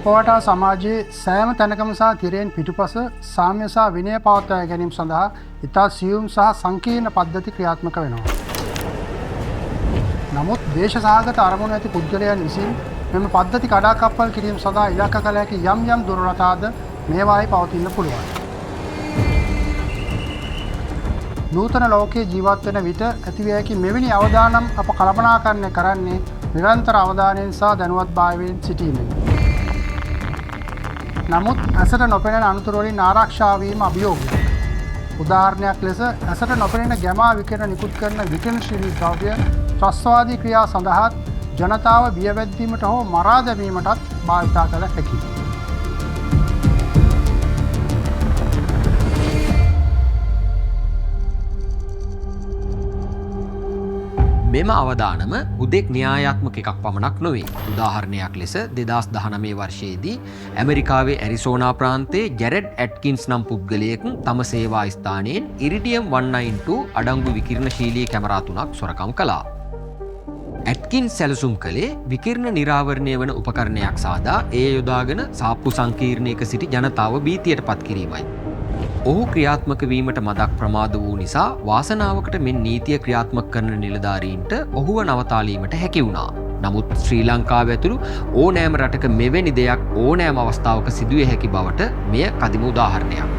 අප වටා සමාජයේ සෑම තැනකම සහ තිරයෙන් පිටුපස සාම්‍ය සහ විනය පවත්වා ගැනීම සඳහා ඉතා සියුම් සහ සංකීර්ණ පද්ධති ක්‍රියාත්මක වෙනවා. නමුත් දේශසහගත අරමුණු ඇති පුද්ගලයන් විසින් මෙම පද්ධති කඩාකප්පල් කිරීම සඳහා ඉලක්ක කළ හැකි යම් දුර්වලතාද මේවායේ පවතින්න පුළුවන්. නූතන ලෝකයේ ජීවත් වෙන විට ඇතිවිය හැකි මෙවැනි අවදානම් අප කළමනාකරණය කරන්නේ නිරන්තර අවධානයෙන් සහ දැනුවත්භාවයෙන් සිටීමෙන්. නමුත් ඇසට නොපෙනෙන අනතුරු වලින් ආරක්ෂා වීම අභියෝගයක්. උදාහරණයක් ලෙස ඇසට නොපෙනෙන ගැමා විකිරණ නිකුත් කරන විකිරණශීලී ද්‍රව්‍ය ත්‍රස්තවාදී ක්‍රියා සඳහා ජනතාව බියවැද්දීමට හෝ මරා දැමීමටත් භාවිතා කළ හැකියි. මෙම අවදානම හුදෙක් න්‍යායාත්මක එකක් පමණක් නොවේ. උදාහරණයක් ලෙස 2019 වර්ෂයේදී ඇමරිකාවේ ඇරිසෝනා ප්‍රාන්තයේ ජැරඩ් ඇට්කින්ස් නම් පුද්ගලයෙකු තම සේවා ස්ථානයෙන් ඉරිඩියම් 192 අඩංගු විකිරණශීලී කැමරා 3ක් සොරකම් කළා. ඇට්කින්ස් සැලසුම් කළේ විකිරණ නිරාවරණය වන උපකරණයක් සාදා එය යොදාගෙන සාප්පු සංකීර්ණයක සිටි ජනතාව භීතියට පත් කිරීමයි. ඔහු ක්‍රියාත්මක වීමට මදක් ප්‍රමාද වූ නිසා වාසනාවකට මෙන් නීතිය ක්‍රියාත්මක කරන නිලධාරීන්ට ඔහුව නවතාලීමට හැකි වුණා. නමුත් ශ්‍රී ලංකාව ඇතුළු ඕනෑම රටක මෙවැනි දෙයක් ඕනෑම අවස්ථාවක සිදුවිය හැකි බවට මෙය කදිම උදාහරණයක්.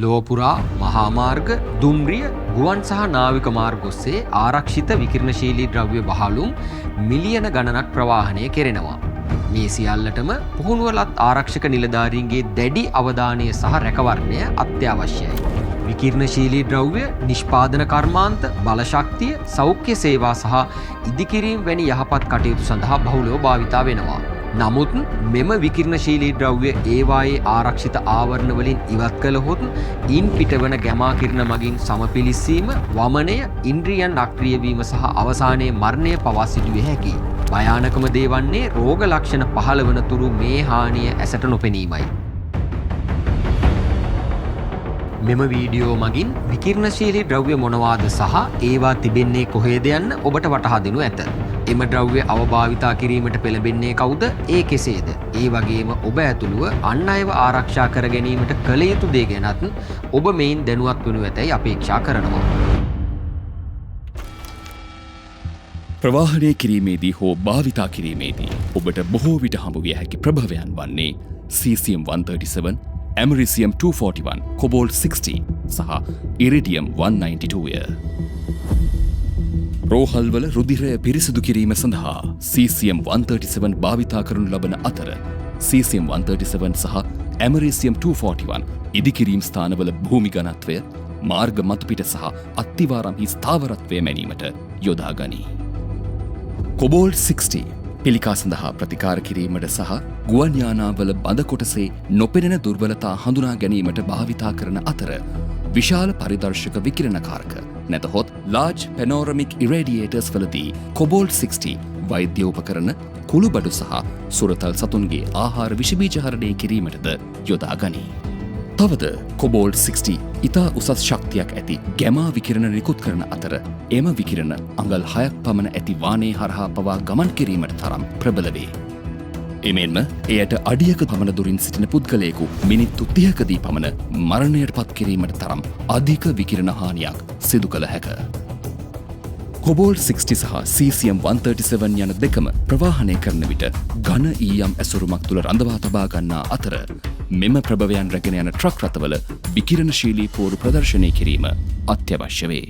ලොව පුරා මහා මාර්ග, දුම්රිය, ගුවන් සහ නාවික මාර්ග ඔස්සේ ආරක්ෂිත විකිරණශීලී ද්‍රව්‍ය බහලුම් මිලියන ගණනක් ප්‍රවාහනය කෙරෙනවා. මේ සියල්ලටම පුහුණුවලත් ආරක්ෂක නිලධාරීන්ගේ දැඩි අවධානය සහ රැකවරණය අත්‍යවශ්‍යයි. විකිරණශීලී ද්‍රව්‍ය, නිෂ්පාදන කර්මාන්ත, බලශක්තිය, සෞඛ්‍ය සේවා සහ ඉදිකිරීම් වැනි යහපත් කටයුතු සඳහා බහුලව භාවිතා වෙනවා. නමුත් මෙම විකිරණශීලී ද්‍රව්‍ය ඒවායේ ආරක්ෂිත ආවරණ වලින් ඉවත් කළහොත් ඉන් පිටවන ගැමා කිරණ මගින් සමපිලිස්සීම, වමනය, ඉන්ද්‍රියන් අක්‍රිය වීම සහ අවසානයේ මරණය පවා සිදුවිය හැකියි. භයානකම දේ වන්නේ රෝග ලක්ෂණ පහළ වන තුරු මේ හානිය ඇසට නොපෙනීමයි. මෙම වීඩියෝ මගින් විකිරණශීලී ද්‍රව්‍ය මොනවාද සහ ඒවා තිබෙන්නේ කොහේද යන්න ඔබට වටහා දෙනු ඇත. එම ද්‍රව්‍ය අවභාවිතා කිරීමට පෙළඹෙන්නේ කවුද? ඒ කෙසේද? ඒ වගේම ඔබ ඇතුළුව අන් අයව ආරක්ෂා කර ගැනීමට කළ යුතු දේ ගැනත් ඔබ මෙයින් දැනුවත් වනු ඇතැයි අපේක්ෂා කරනවා. ප්‍රවාහනය කිරීමේදී හෝ භාවිතා කිරීමේදී ඔබට බොහෝ විට හමුවිය හැකි ප්‍රභවයන් වන්නේ cesium 137, americium 241, cobalt 60 සහ iridium 192ය. රෝහල්වල රුධිරය පිරිසිදු කිරීම සඳහා cesium 137 භාවිතා කරනු ලබන අතර cesium 137 සහ americium 241 ඉදිකිරීම් ස්ථානවල භූමි ඝනත්වය, මාර්ග මතුපිට සහ අත්තිවාරම්හි ස්ථාවරත්වය මැනීමට යොදා ගනී. කොබෝල්ට් 60 පිළිකා සඳහා ප්‍රතිකාර කිරීමට සහ ගුවන් යානාවල බඳ කොටසේ නොපෙනෙන දුර්වලතා හඳුනා ගැනීමට භාවිතා කරන අතර විශාල පරිදර්ශක විකිරණකාරක නැතහොත් large panoramic irradiators වලදී කොබෝල්ට් 60 වෛද්‍ය උපකරණ, කුළුබඩු සහ සුරතල් සතුන්ගේ ආහාර විෂබීජහරණය කිරීමටද යොදා ගනී. තවද කොබෝල්ට් 60 ඉතා උසස් ශක්තියක් ඇති ගැමා විකිරණ නිකුත් කරන අතර එම විකිරණ අඟල් 6ක් පමණ ඇති වානේ හරහා පවා ගමන් කිරීමට තරම් ප්‍රබල වේ. එමෙන්ම එයට අඩියක පමණ දුරින් සිටින පුද්ගලයෙකු මිනිත්තු 30කදී පමණ මරණයට පත් කිරීමට තරම් අධික විකිරණ හානියක් සිදු කළ හැක. කොබෝල්ට් 60 සහ cesium 137 යන දෙකම ප්‍රවාහනය කරන විට ඝන ඊයම් ඇසුරුමක් තුළ රඳවා තබා ගන්නා අතර මෙම ප්‍රභවයන් රැගෙන යන ට්‍රක් රථවල විකිරණශීලී පෝරු ප්‍රදර්ශනය කිරීම අත්‍යවශ්‍ය වේ.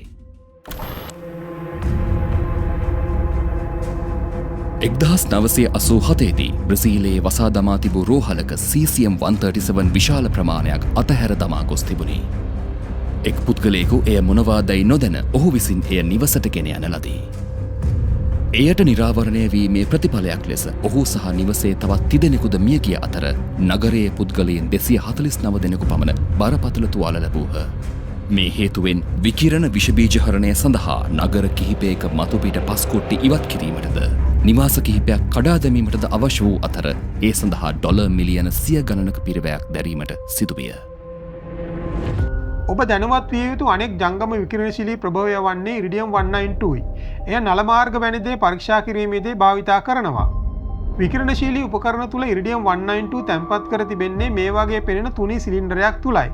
1987 දී බ්‍රසීලයේ වසා දමා තිබූ රෝහලක cesium 137 විශාල ප්‍රමාණයක් අතහැර දමා ගොස් තිබුණි. එක් පුද්ගලයෙකු එය මොනවාදැයි නොදැන ඔහු විසින් එය නිවසට ගෙන යන ලදී. එයට නිරාවරණය වීමේ ප්‍රතිඵලයක් ලෙස ඔහු සහ නිවසේ තවත් තිදෙනෙකුද මිය ගිය අතර නගරයේ පුද්ගලයන් 249 දෙනෙකු පමණ බරපතල තුවාල ලැබූහ. මේ හේතුවෙන් විකිරණ විෂබීජහරණය සඳහා නගර කිහිපයක මතුපිට පස්කොට්ටි ඉවත් කිරීමටද නිවාස කිහිපයක් කඩා දැමීමටද අවශ්‍ය වූ අතර ඒ සඳහා ඩොලර් මිලියන 100 ගණනක පිරිවැයක් දැරීමට සිදුවිය. ඔබ දැනුවත් විය යුතු අනෙක් ජංගම විකිරණශීලී ප්‍රභවය වන්නේ ඉරිඩියම් 192යි. එය නල මාර්ග වැනි දේ පරීක්ෂා කිරීමේදී භාවිතා කරනවා. විකිරණශීලී උපකරණ තුල ඉරිඩියම් 192 තැන්පත් කර තිබෙන්නේ මේ වගේ පෙනෙන තුනී සිලින්ඩරයක් තුලයි.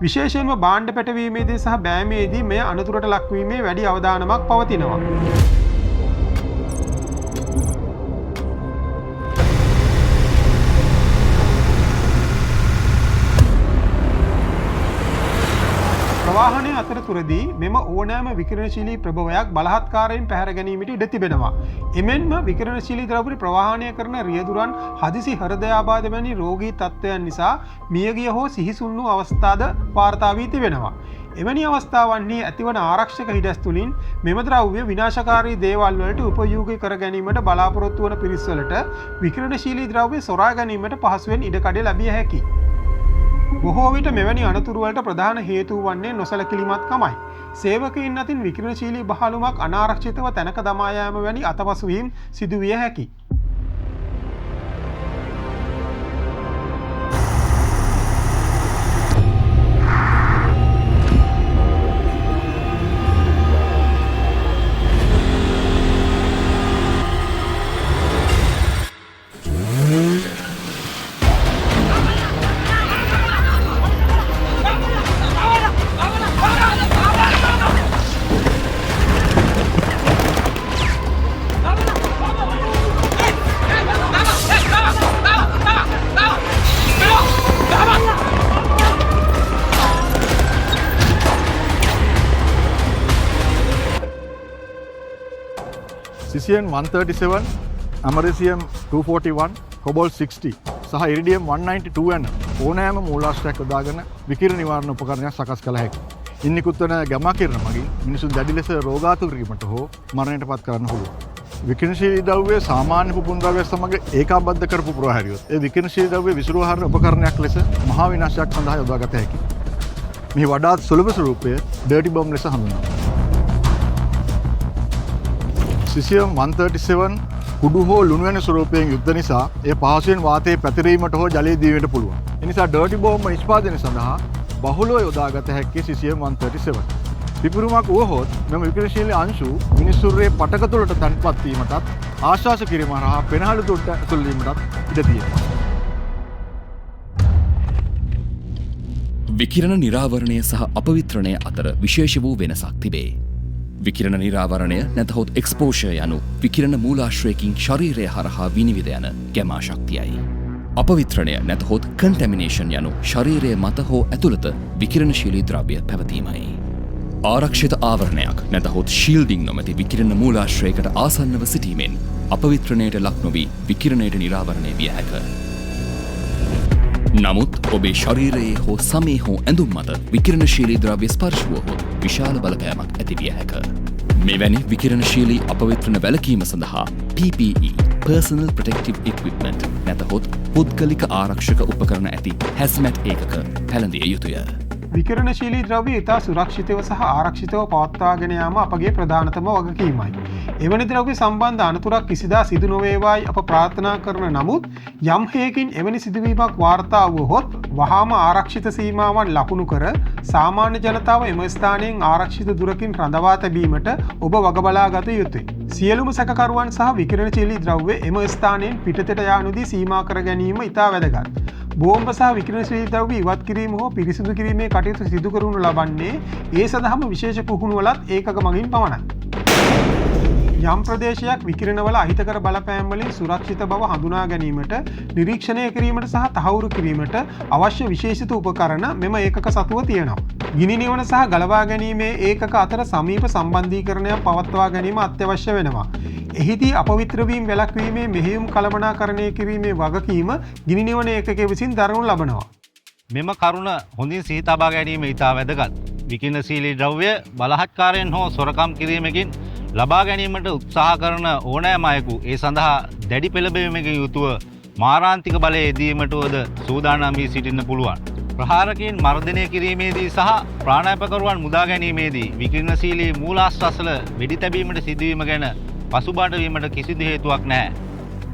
විශේෂයෙන්ම භාණ්ඩ පැටවීමේදී සහ බෑමේදී මෙය අනතුරට ලක්වීමේ වැඩි අවධානමක් පවතිනවා. ප්‍රවාහනය අතරතුරදී මෙම ඕනෑම විකිරණශීලී ප්‍රභවයක් බලහත්කාරයෙන් පැහැර ගැනීමට ඉඩ තිබෙනවා. එමෙන්ම විකිරණශීලී ද්‍රව්‍ය ප්‍රවාහනය කරන රියදුරන් හදිසි හෘදයාබාධ වැනි රෝගී තත්ත්වයන් නිසා මියගිය හෝ සිහිසුන් වූ අවස්ථාද වාර්තා වී තිබෙනවා. එවැනි අවස්ථාවන්හි ඇතිවන ආරක්ෂක හිඩැස් තුළින් මෙම ද්‍රව්‍ය විනාශකාරී දේවල් වලට උපයෝගී කර ගැනීමට බලාපොරොත්තු වන පිරිස්වලට විකිරණශීලී ද්‍රව්‍ය සොරා ගැනීමට පහසුවෙන් ඉඩකඩ ලැබිය හැකියි. බොහෝ විට මෙවැනි අනතුරුවලට ප්‍රධාන හේතුව වන්නේ නොසැලකිලිමත්කමයි. සේවකයින් අතින් විකිරණශීලී බහලුමක් අනාරක්ෂිතව තැනක දමා යාම වැනි අතපසුවීම් සිදුවිය හැකියි. CCN 137, Americium 241, Cobalt 60 සහ Iridium 192 යන ඕනෑම මූලාශ්‍රයක් යොදාගෙන විකිරණ නිවාරණ උපකරණයක් සකස් කළ හැකියි. ඉන් නිකුත් වන ගමා කිරණ මගින් මිනිසුන් දැඩි ලෙස රෝගාතුර වීමට හෝ මරණයට පත් කරන්න පුළුවන්. විකිරණශීලී ද්‍රව්‍ය සාමාන්‍ය පුපුන් ද්‍රව්‍ය සමග ඒකාබද්ධ කරපු ප්‍රවාහරියොත් ඒ විකිරණශීලී ද්‍රව්‍ය විසිරුවා හරින උපකරණයක් ලෙස මහා විනාශයක් සඳහා යොදාගත හැකියි. මේ වඩාත් සුලභ ස්වරූපය ඩර්ටි බොම්බ් ලෙස හඳුන්වනවා. CCM 137 කුඩු හෝ ලුණු වැනි ස්වරූපයෙන් යුක්ත නිසා එය පහසුවෙන් වාතයේ පැතිරීමට හෝ ජලයේ දීමට පුළුවන්. ඒ නිසා ඩර්ටි බෝම්බ නිෂ්පාදනය සඳහා බහුලව යොදාගත හැකි CCM 137. පිපිරුමක් වුවහොත් මෙම විකිරණශීලී අංශු මිනිස්සුන්ගේ පටක තුළට තන්පත් වීමටත් ආශ්වාස කිරීම හරහා පෙනහළු තුළට ඇතුල් වීමටත් ඉඩ තියෙනවා. විකිරණ නිරාවරණය සහ අපවිත්‍රණය අතර විශේෂ වූ වෙනසක් තිබේ. විකිරණ නිරාවරණය නැතහොත් එක්ස්පෝෂර් යනු විකිරණ මූලාශ්‍රයකින් ශරීරය හරහා විනිවිද යන ගැමා ශක්තියයි. අපවිත්‍රණය නැතහොත් කන්ටැමිනේෂන් යනු ශරීරය මත හෝ ඇතුළත විකිරණශීලී ද්‍රව්‍ය පැවතීමයි. ආරක්ෂිත ආවරණයක් නැතහොත් ශීල්ඩිං නොමැති විකිරණ මූලාශ්‍රයකට ආසන්නව සිටීමෙන් අපවිත්‍රණයට ලක් නොවී විකිරණයට නිරාවරණය විය හැක. නමුත් ඔබේ ශරීරයේ හෝ සමේ හෝ ඇඳුම් මත විකිරණශීලී ද්‍රව්‍ය ස්පර්ශ වුවහොත් විශාල බලපෑමක් ඇතිවිය හැක. මෙවැනි විකිරණශීලී අපවිත්‍රණ වැළකීම සඳහා PPE Personal Protective Equipment නැතහොත් පුද්ගලික ආරක්ෂක උපකරණ ඇති හැස්මැට් ඒකක පැළඳිය යුතුය. විකිරණශීලී ද්‍රව්‍ය ඉතා සුරක්ෂිතව සහ ආරක්ෂිතව පවත්වාගෙන යාම අපගේ ප්‍රධානතම වගකීමයි. එවැනි ද්‍රව්‍ය සම්බන්ධ අනතුරක් කිසිදා සිදු නොවේවායි අප ප්‍රාර්ථනා කරන නමුත් යම් හේකින් එවැනි සිදුවීමක් වාර්තා වුවහොත් වහාම ආරක්ෂිත සීමාවන් ලකුණු කර සාමාන්‍ය ජනතාව එම ස්ථානයෙන් ආරක්ෂිත දුරකින් රඳවා තැබීමට ඔබ වග බලා ගත යුතුයි. සියලුම සැකකරුවන් සහ විකිරණශීලී ද්‍රව්‍ය එම ස්ථානයෙන් පිටතට යා නොදී සීමා කර ගැනීම ඉතා වැදගත්. බෝම්බ සහ විකිරණශීලී ද්‍රව්‍ය ඉවත් කිරීම හෝ පිරිසිදු කිරීමේ කටයුතු සිදු කරනු ලබන්නේ ඒ සඳහාම විශේෂ පුහුණුවලත් ඒකක මගින් පමණයි. යම් ප්‍රදේශයක් විකිරණවල අහිතකර බලපෑම් වලින් සුරක්ෂිත බව හඳුනා ගැනීමට, නිරීක්ෂණය කිරීමට සහ තහවුරු කිරීමට අවශ්‍ය විශේෂිත උපකරණ මෙම ඒකක සතුව තියෙනවා. ගිනි නිවන සහ ගලවා ගැනීමේ ඒකක අතර සමීප සම්බන්ධීකරණයක් පවත්වා ගැනීම අත්‍යවශ්‍ය වෙනවා. එහිදී අපවිත්‍ර වීම වැළැක්වීමේ මෙහෙයුම් කළමනාකරණය කිරීමේ වගකීම ගිනි නිවන ඒකකයේ විසින් දරනු ලබනවා. මෙම කරුණ හොඳින් සිහි තබා ගැනීම ඉතා වැදගත්. විකිරණශීලී ද්‍රව්‍ය බලහත්කාරයෙන් හෝ සොරකම් කිරීමකින් ලබා ගැනීමට උත්සාහ කරන ඕනෑම අයෙකු ඒ සඳහා දැඩි පෙළඹවීමකින් යුතුව මාරාන්තික බලය යෙදීමටද සූදානම් වී සිටින්න පුළුවන්. ප්‍රහාරකයන් මර්ධනය කිරීමේදී සහ ප්‍රාණාපකරුවන් මුදා ගැනීමේදී විකිරණශීලී මූලාශ්‍රවල වෙඩි තැබීමට සිදුවීම ගැන පසුබාට වීමට කිසිදු හේතුවක් නැහැ.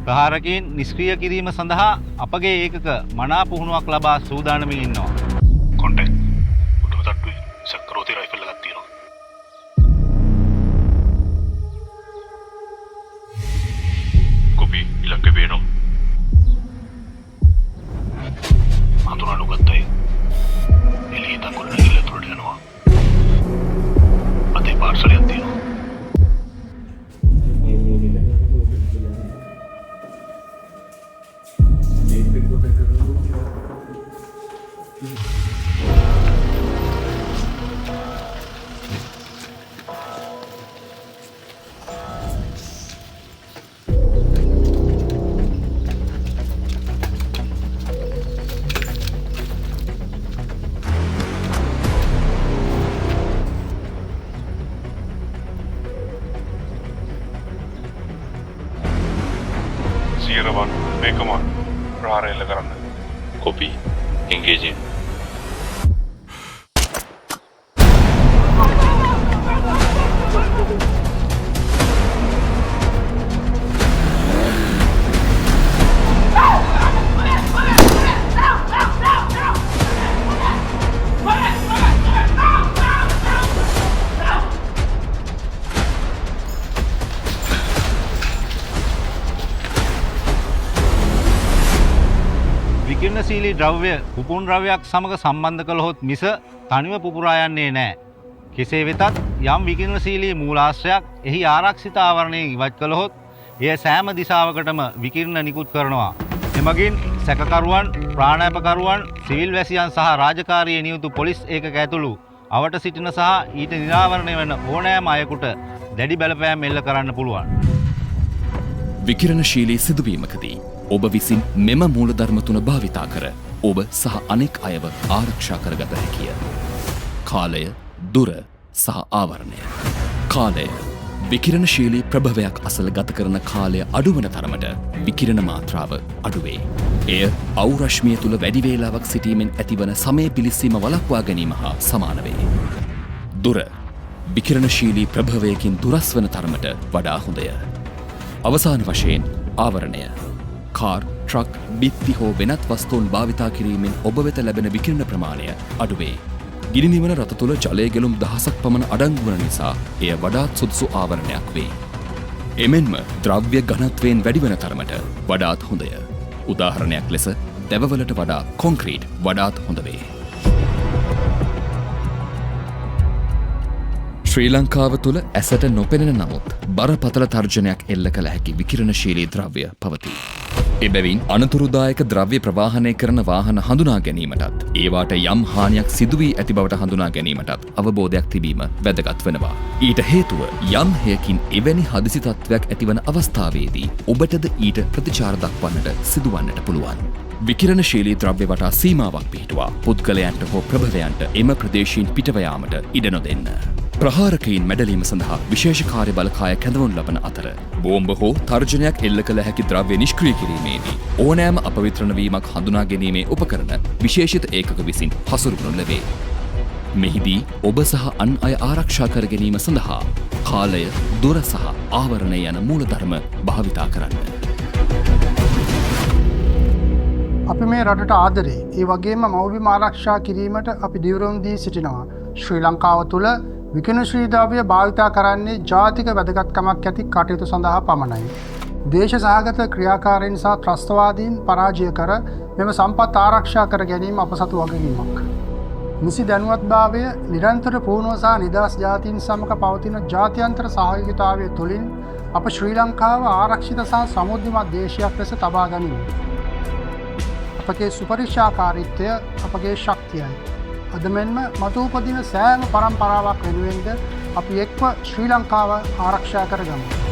ප්‍රහාරකයන් නිෂ්ක්‍රිය කිරීම සඳහා අපගේ ඒකක මනා පුහුණුවක් ලබා සූදානමින් ඉන්නවා. කොන්ටැක්ට් උඩම තට්ටුවේ සක්කරෝතේ රයිෆල් එකක් තියෙනවා. කොපි ඉලක්ක පේනවා. වන් මේකම ප්‍රහාර එල්ල කරන්න. කොපි එන්ගේජින්. විකිරණශීලී ද්‍රව්‍ය පුපුන් ද්‍රව්‍යයක් සමග සම්බන්ධ කළහොත් මිස තනිව පුපුරා යන්නේ නැහැ. කෙසේ වෙතත් යම් විකිරණශීලී මූලාශ්‍රයක් එහි ආරක්ෂිත ආවරණයෙන් ඉවත් කළහොත් එය සෑම දිශාවකටම විකිරණ නිකුත් කරනවා. එමගින් සැකකරුවන්, ප්‍රාණාපකරුවන්, සිවිල් වැසියන් සහ රාජකාරියේ නියුතු පොලිස් ඒකක ඇතුළු අවට සිටින සහ ඊට නිරාවරණය වන ඕනෑම අයෙකුට දැඩි බලපෑම් එල්ල කරන්න පුළුවන්. විකිරණශීලී සිදුවීමකදී ඔබ විසින් මෙම මූලධර්ම තුන භාවිතා කර ඔබ සහ අනෙක් අයව ආරක්ෂා කරගත හැකිය. කාලය, දුර සහ ආවරණය. කාලය විකිරණශීලී ප්‍රභවයක් අසල ගත කරන කාලය අඩුවන තරමට විකිරණ මාත්‍රාව අඩුවේ. එය අවුරශ්මිය තුළ වැඩි වේලාවක් සිටීමෙන් ඇතිවන සමය පිලිස්සීම වළක්වා ගැනීම හා සමාන වේ. දුර විකිරණශීලී ප්‍රභවයකින් දුරස් වන තරමට වඩා හොඳය. අවසාන වශයෙන් ආවරණය. කාර්, ට්‍රක්, බිත්ති හෝ වෙනත් වස්තුන් භාවිතා කිරීමෙන් ඔබ වෙත ලැබෙන විකිරණ ප්‍රමාණය අඩුවේ. ගිනි නිවන රථ තුළ ජලය ගැලුම් දහසක් පමණ අඩංගු වන නිසා එය වඩාත් සුදුසු ආවරණයක් වේ. එමෙන්ම ද්‍රව්‍ය ඝනත්වයෙන් වැඩිවන තරමට වඩාත් හොඳය. උදාහරණයක් ලෙස දැවවලට වඩා කොන්ක්‍රීට් වඩාත් හොඳ වේ. ශ්‍රී ලංකාව තුළ ඇසට නොපෙනෙන නමුත් බරපතල තර්ජනයක් එල්ල කළ හැකි විකිරණශීලී ද්‍රව්‍ය පවතී. එබැවින් අනතුරුදායක ද්‍රව්‍ය ප්‍රවාහනය කරන වාහන හඳුනා ගැනීමටත් ඒවාට යම් හානියක් සිදුවී ඇති බවට හඳුනා ගැනීමටත් අවබෝධයක් තිබීම වැදගත් වෙනවා. ඊට හේතුව යම් හේකින් එවැනි හදිසි තත්ත්වයක් ඇතිවන අවස්ථාවේදී ඔබටද ඊට ප්‍රතිචාර දක්වන්නට සිදුවන්නට පුළුවන්. විකිරණශීලී ද්‍රව්‍ය වටා සීමාවක් පිහිටුවා පුද්ගලයන්ට හෝ ප්‍රභවයන්ට එම ප්‍රදේශීන් පිටව යාමට ඉඩ නොදෙන්න. ප්‍රහාරකයින් මැඩලීම සඳහා විශේෂ කාර්ය බලකාය කැඳවනු ලබන අතර බෝම්බ හෝ තර්ජනයක් එල්ල කළ හැකි ද්‍රව්‍ය නිෂ්ක්‍රිය කිරීමේදී ඕනෑම අපවිත්‍රණ වීමක් හඳුනා ගැනීමේ උපකරණ විශේෂිත ඒකක විසින් හසුරුවනු ලැබේ. මෙහිදී ඔබ සහ අන් අය ආරක්ෂා කර ගැනීම සඳහා කාලය, දුර සහ ආවරණය යන මූලධර්ම භාවිතා කරන්න. අපි මේ රටට ආදරේ, ඒ වගේම මව්බිම ආරක්ෂා කිරීමට අපි දිවුරුම් දී සිටිනවා. ශ්‍රී ලංකාව තුළ විකිරණශීලී ද්‍රව්‍ය භාවිතා කරන්නේ ජාතික වැදගත්කමක් ඇති කටයුතු සඳහා පමණයි. දේශ සහගත ක්‍රියාකාරීන් සහ ත්‍රස්තවාදීන් පරාජය කර මෙම සම්පත් ආරක්ෂා කර ගැනීම අප සතු වගකීමක්. නිසි දැනුවත්භාවය, නිරන්තර පුහුණුව සහ නිදහස් ජාතීන් සමග පවතින ජාත්‍යන්තර සහයෝගිතාවය තුළින් අප ශ්‍රී ලංකාව ආරක්ෂිත සහ සමෘද්ධිමත් දේශයක් ලෙස තබා ගනිමු. අපගේ සුපරික්ෂාකාරීත්වය අපගේ ශක්තියයි. අද මෙන්ම මතු උපදින සෑම පරම්පරාවක් වෙනුවෙන්ද අපි එක්ව ශ්‍රී ලංකාව ආරක්ෂා කරගමු.